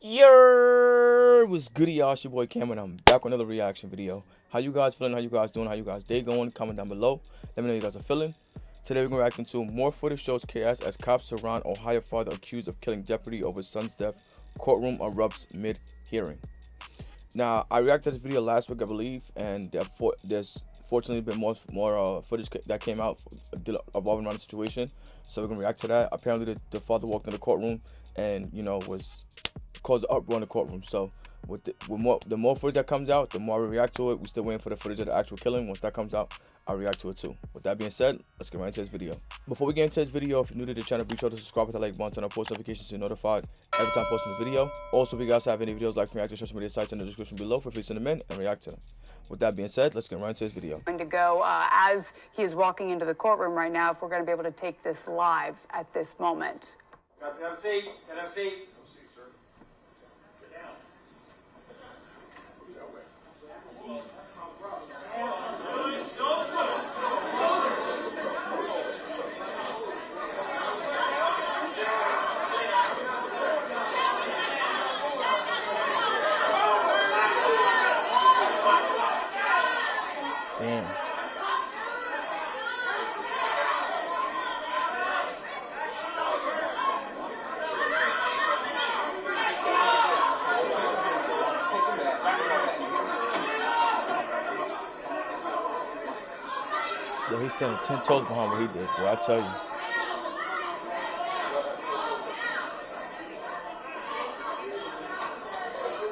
Yo, what's goody, y'all? It's your boy Cameron. I'm back with another reaction video. How you guys feeling? How you guys doing? How you guys day going? Comment down below. Let me know how you guys are feeling. Today we're reacting to more footage shows chaos as cops surround Ohio father accused of killing deputy over son's death. Courtroom erupts mid-hearing. Now, I reacted to this video last week, I believe, and there's fortunately been more footage that came out revolving around the situation. So we're gonna react to that. Apparently, the father walked in the courtroom and was caused an uproar in the courtroom. So the more footage that comes out, the more we react to it. We still waiting for the footage of the actual killing. Once that comes out, I'll react to it too. With that being said, let's get right into this video. Before we get into this video, if you're new to the channel, be sure to subscribe with the like button, turn on post notifications so you're notified every time I post a new video. Also, if you guys have any videos like from react to social media sites in the description below, feel free to send them in and react to them. With that being said, let's get right into this video. Going to go as he is walking into the courtroom right now, if we're going to be able to take this live at this moment. Have a seat. Have a seat. Sir. Sit down. Damn. Yo, he's standing 10 toes behind what he did, bro. I tell you.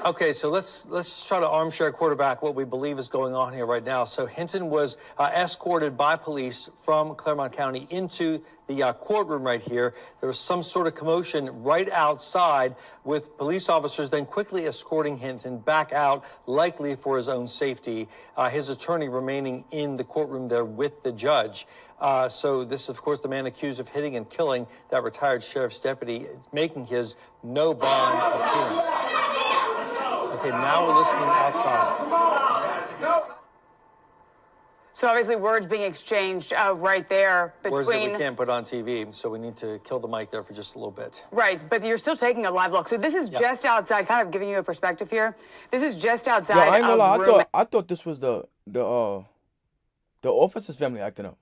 Okay, so let's try to armchair quarterback what we believe is going on here right now. So Hinton was escorted by police from Claremont County into the courtroom right here. There was some sort of commotion right outside with police officers then quickly escorting Hinton back out, likely for his own safety. His attorney remaining in the courtroom there with the judge. So this, of course, the man accused of hitting and killing that retired sheriff's deputy, making his no bond appearance. Okay, now we're listening outside. So obviously words being exchanged right there between... Words that we can't put on TV, so we need to kill the mic there for just a little bit. Right, but you're still taking a live look. So this is just outside, kind of giving you a perspective here. This is just outside. Yo, I ain't gonna lie, I thought this was the officer's family acting up.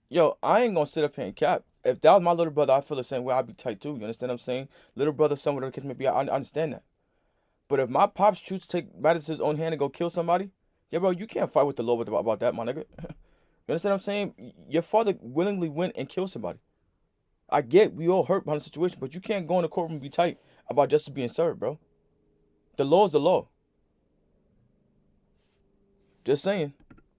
Yo, I ain't gonna sit up here and cap. If that was my little brother, I feel the same way. I'd be tight too. You understand what I'm saying? Little brother, son, whatever the case may be, I understand that. But if my pops choose to take matters in his own hand and go kill somebody, yeah, bro, you can't fight with the law about that, my nigga. You understand what I'm saying? Your father willingly went and killed somebody. I get we all hurt behind the situation, but you can't go in the courtroom and be tight about justice being served, bro. The law is the law. Just saying.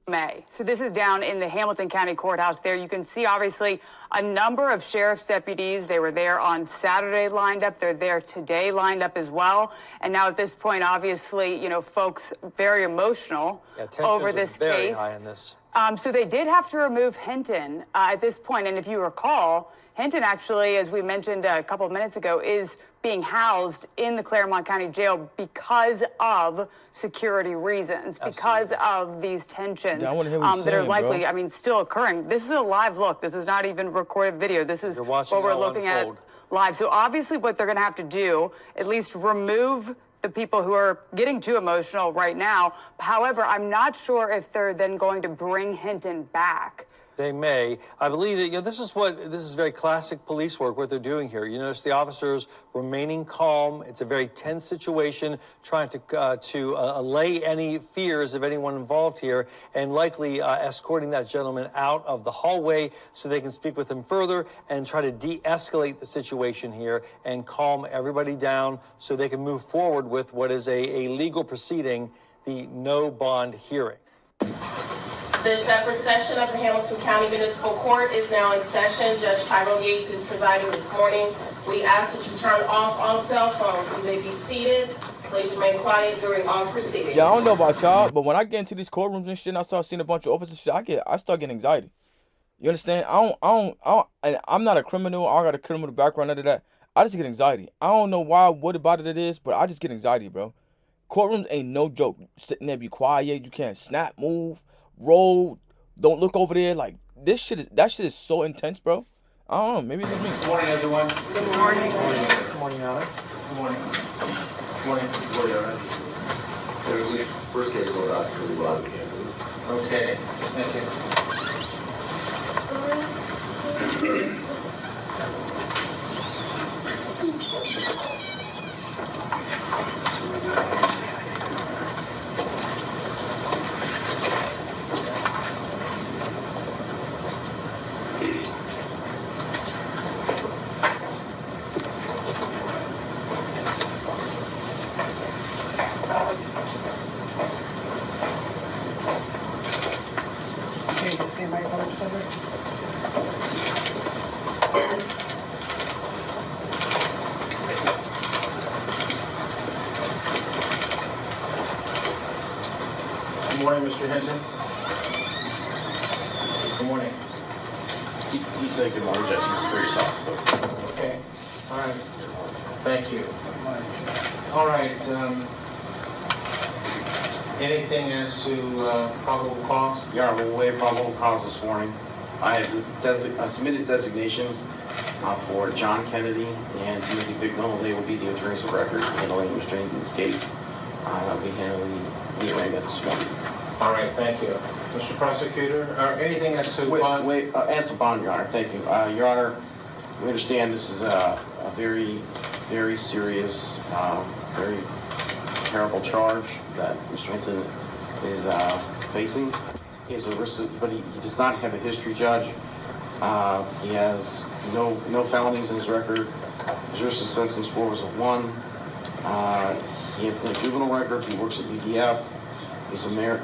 So this is down in the Hamilton County Courthouse there. You can see, obviously, a number of sheriff's deputies. They were there on Saturday lined up. They're there today lined up as well. And now at this point, obviously, folks very emotional over this case. Very high in this. So they did have to remove Hinton at this point. And if you recall, Hinton actually, as we mentioned a couple of minutes ago, is being housed in the Claremont County Jail because of security reasons, because of these tensions that are likely, bro. I mean, still occurring. This is a live look. This is not even recorded video. This is what we're looking at live. So obviously what they're going to have to do, at least remove the people who are getting too emotional right now. However, I'm not sure if they're then going to bring Hinton back. They may. I believe that this is very classic police work, what they're doing here. You notice the officers remaining calm. It's a very tense situation, trying to allay any fears of anyone involved here, and likely escorting that gentleman out of the hallway so they can speak with him further and try to de-escalate the situation here and calm everybody down so they can move forward with what is a legal proceeding, the no bond hearing. The separate session of the Hamilton County Municipal Court is now in session. Judge Tyrone Yates is presiding this morning. We ask that you turn off all cell phones. You may be seated. Please remain quiet during all proceedings. Yeah, I don't know about y'all, but when I get into these courtrooms and shit and I start seeing a bunch of officers shit, I start getting anxiety. You understand? And I'm not a criminal. I don't got a criminal background, none of that. I just get anxiety. I don't know what about it is, but I just get anxiety, bro. Courtrooms ain't no joke. Sitting there, be quiet. You can't snap, move, roll, don't look over there. Like, that shit is so intense, bro. I don't know. Maybe it's just me. Good morning, everyone. Good morning. Good morning, Your Honor. Okay, thank you. Good morning, Mr. Henson. Good morning. He said good morning, Judge. He's for yourself. Okay, all right. Thank you. All right, anything as to probable cause? Your Honor, we'll waive probable cause this morning. I have submitted designations for John Kennedy and Timothy Bignell. They will be the attorneys of record handling Mr. Hinton's case. I'll be handling the arraignment this morning. All right, thank you. Mr. Prosecutor, anything as to bond? As to bond, Your Honor, thank you. Your Honor, we understand this is a very, very serious, very terrible charge that Mr. Hinton is facing. He has a risk, but he does not have a history, Judge. He has no felonies in his record. His risk assessment score was a 1. He has a juvenile record. He works at UDF. He's married.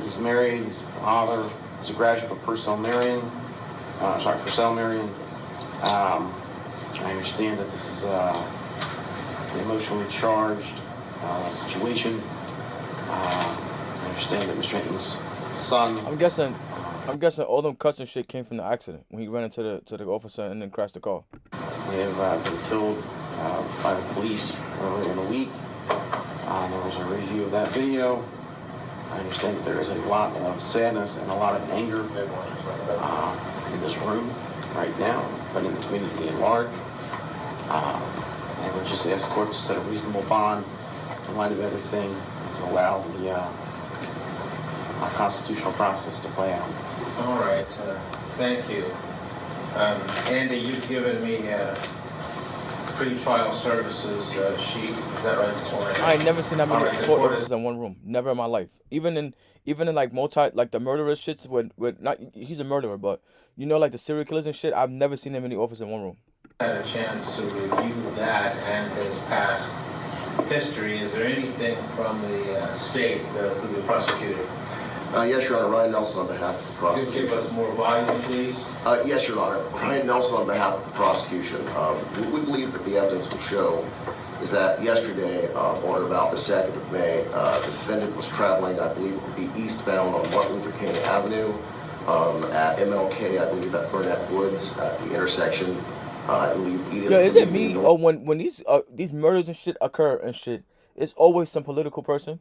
He's a father. He's a graduate of Purcell Marion. I understand that this is an emotionally charged situation. I understand that Mr. Hinton's son. I'm guessing all them cuts and shit came from the accident when he ran into the officer and then crashed the car. They have been killed by the police earlier in the week. There was a review of that video. I understand that there is a lot of sadness and a lot of anger in this room right now, but in the community at large. And we just ask the court to set a reasonable bond in light of everything to allow the constitutional process to play out. All right, thank you. Andy, you've given me pre-trial services sheet. Is that right this morning? I ain't never seen that many court officers in one room. Never in my life. Even in like the murderous shits with not, he's a murderer, but you know, like the serial killers and shit, I've never seen that many officers in one room. Had a chance to review that and his past history. Is there anything from the state through the prosecutor? Yes, Your Honor. Ryan Nelson on behalf of the prosecution. Could you give us more volume, please? Yes, Your Honor. Ryan Nelson on behalf of the prosecution. What we believe that the evidence will show is that yesterday, on about the 2nd of May, the defendant was traveling, I believe it would be eastbound on Martin Luther King Avenue at MLK, I believe at Burnett Woods at the intersection. I believe either. Yeah, is it me or when these murders and shit occur and shit, it's always some political person?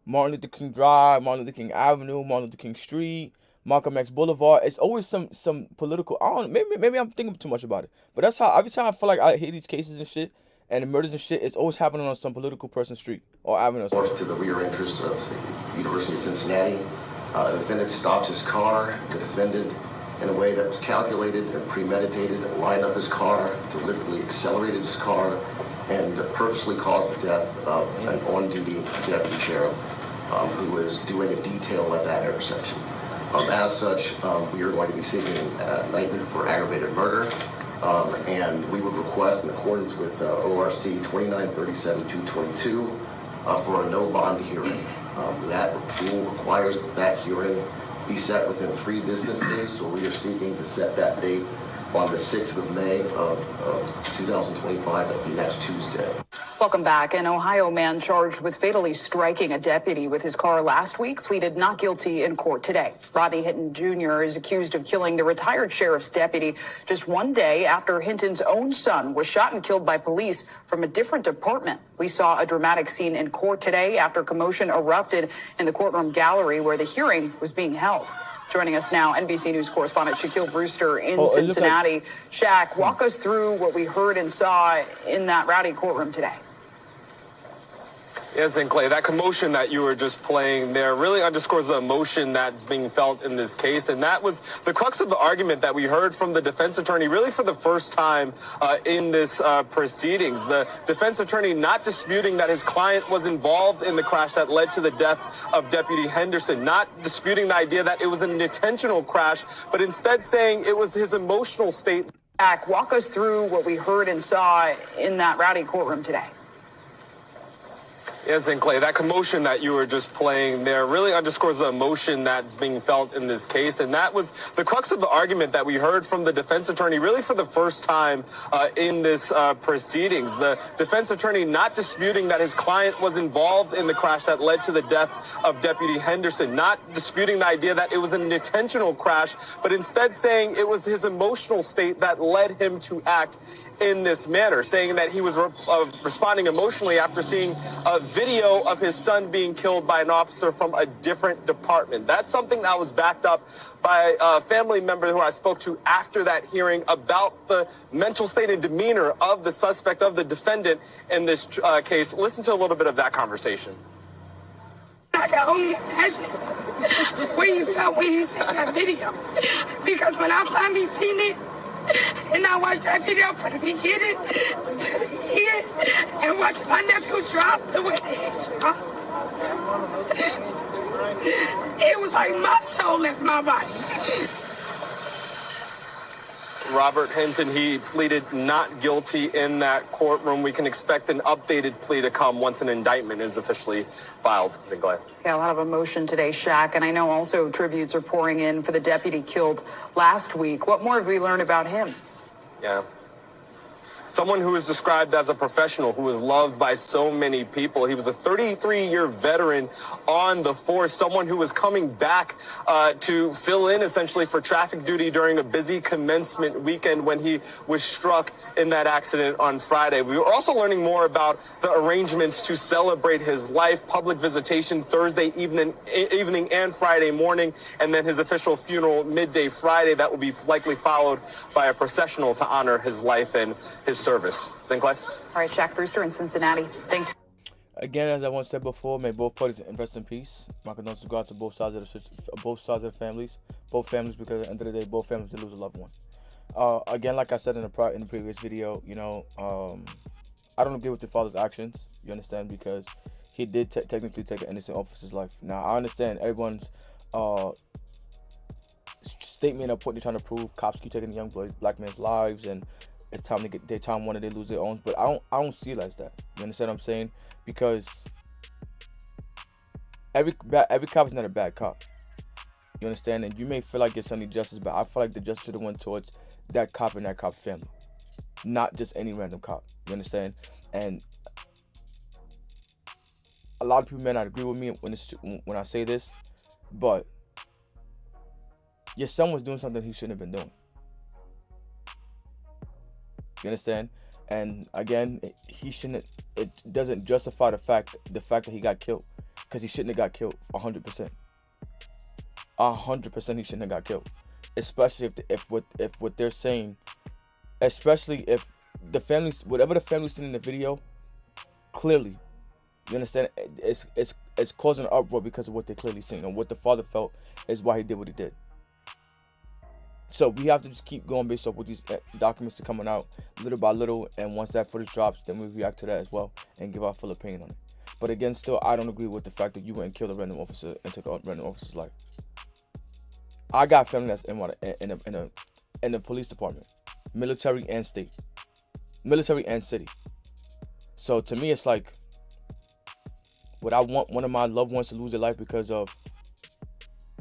Martin Luther King Drive, Martin Luther King Avenue, Martin Luther King Street, Malcolm X Boulevard. It's always some political. I don't know. Maybe I'm thinking too much about it. But that's how every time I feel like I hear these cases and shit and the murders and shit, it's always happening on some political person street or avenue. Or something. To the rear entrance of the University of Cincinnati, the defendant stops his car. The defendant, in a way that was calculated and premeditated, lined up his car, deliberately accelerated his car, and purposely caused the death of an on-duty deputy sheriff who was doing a detail at that intersection. As such, we are going to be seeking indictment for aggravated murder, and we would request, in accordance with ORC 2937-222, for a no bond hearing. That rule requires that hearing be set within 3 business days, so we are seeking to set that date on the 6th of May of 2025, that'll be next Tuesday. Welcome back. An Ohio man charged with fatally striking a deputy with his car last week pleaded not guilty in court today. Rodney Hinton Jr. is accused of killing the retired sheriff's deputy just one day after Hinton's own son was shot and killed by police from a different department. We saw a dramatic scene in court today after commotion erupted in the courtroom gallery where the hearing was being held. Joining us now, NBC News correspondent Shaquille Brewster in Cincinnati. Shaq, walk us through what we heard and saw in that rowdy courtroom today. Yes, and Clay, that commotion that you were just playing there really underscores the emotion that's being felt in this case. And that was the crux of the argument that we heard from the defense attorney really for the first time in this proceedings. The defense attorney not disputing that his client was involved in the crash that led to the death of Deputy Henderson, not disputing the idea that it was an intentional crash, but instead saying it was his emotional state. Walk us through what we heard and saw in that rowdy courtroom today. Yes, and Clay, that commotion that you were just playing there really underscores the emotion that's being felt in this case. And that was the crux of the argument that we heard from the defense attorney really for the first time in this proceedings. The defense attorney not disputing that his client was involved in the crash that led to the death of Deputy Henderson, not disputing the idea that it was an intentional crash, but instead saying it was his emotional state that led him to act in this manner, saying that he was responding emotionally after seeing a video of his son being killed by an officer from a different department. That's something that was backed up by a family member who I spoke to after that hearing about the mental state and demeanor of the suspect, of the defendant in this case. Listen to a little bit of that conversation. I can only imagine where you felt when you seen that video, because when I finally seen it, and I watched that video from the beginning to the end, and watched my nephew drop the way that he dropped. It was like my soul left my body. Robert Hinton, he pleaded not guilty in that courtroom. We can expect an updated plea to come once an indictment is officially filed. Sinclair. Yeah, a lot of emotion today, Shaq, and I know also tributes are pouring in for the deputy killed last week. What more have we learned about him? Yeah. Someone who is described as a professional, who is loved by so many people. He was a 33-year veteran on the force, someone who was coming back to fill in essentially for traffic duty during a busy commencement weekend when he was struck in that accident on Friday. We were also learning more about the arrangements to celebrate his life, public visitation Thursday evening and Friday morning, and then his official funeral midday Friday that will be likely followed by a processional to honor his life and his service. Sinclair? All right, Shaq Brewster in Cincinnati. Thank you. Again, as I once said before, may both parties rest in peace. My condolences go out to both sides of the families. Both families, because at the end of the day, both families did lose a loved one. Again, like I said in the previous video, you know, I don't agree with the father's actions. You understand? Because he did technically take an innocent officer's life. Now, I understand everyone's statement of what they're trying to prove. Cops keep taking the young black men's lives, and it's time to get their time when they lose their own. But I don't see it as that. You understand what I'm saying? Because every cop is not a bad cop. You understand? And you may feel like it's only justice, but I feel like the justice should have went towards that cop and that cop's family, not just any random cop. You understand? And a lot of people may not agree with me when I say this, but your son was doing something he shouldn't have been doing. You understand? And again, it doesn't justify the fact that he got killed, because he shouldn't have got killed. 100%. 100% he shouldn't have got killed. Especially if what they're saying, especially if the families, whatever the family's seen in the video, clearly, you understand, it's causing an uproar because of what they're clearly seeing, and what the father felt is why he did what he did. So we have to just keep going based off what these documents are coming out little by little, and once that footage drops, then we react to that as well and give our full opinion on it. But again, still, I don't agree with the fact that you went and killed a random officer and took a random officer's life. I got family that's in the police department, military and state, military and city. So to me, it's like, would I want one of my loved ones to lose their life because of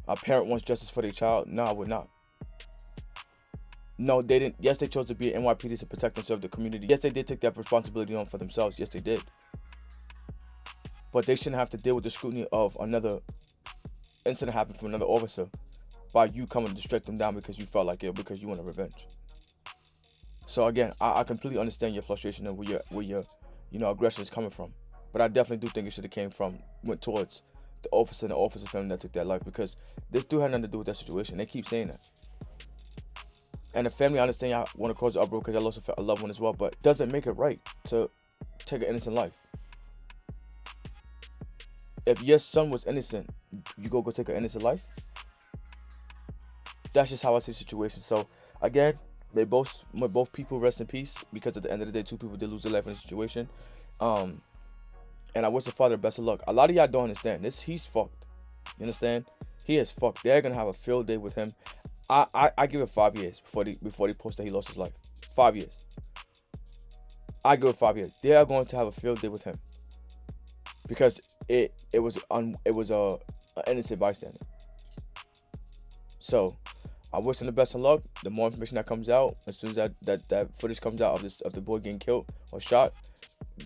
a parent wants justice for their child? No, I would not. No, they didn't. Yes, they chose to be an NYPD to protect and serve the community. Yes, they did take that responsibility on for themselves. Yes, they did. But they shouldn't have to deal with the scrutiny of another incident happening from another officer by you coming to strike them down because you felt like it, because you want revenge. So again, I completely understand your frustration and where your aggression is coming from. But I definitely do think it should have went towards the officer and the officer's family that took that life, because this dude had nothing to do with that situation. They keep saying that. And the family, I understand y'all want to cause an uproar because y'all lost a loved one as well, but it doesn't make it right to take an innocent life. if your son was innocent, you go take an innocent life? That's just how I see the situation. So again, may both people rest in peace, because at the end of the day, 2 people did lose their life in the situation. And I wish the father best of luck. A lot of y'all don't understand this. He's fucked. You understand? He is fucked. They're gonna have a field day with him. I give it 5 years before they post that he lost his life. 5 years. I give it 5 years. They are going to have a field day with him, because it was a innocent bystander. So I wish him the best of luck. The more information that comes out, as soon as that footage comes out of the boy getting killed or shot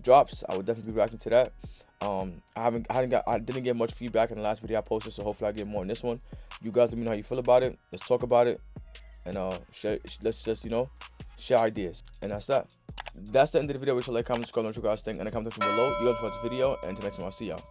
drops, I would definitely be reacting to that. I didn't get much feedback in the last video I posted, so hopefully I get more in this one. You guys let me know how you feel about it. Let's talk about it, and let's just share ideas. And that's that. That's the end of the video. We should like, comment, subscribe, what you guys think, and the comment section below. You guys watch this video, and until next time, I'll see y'all.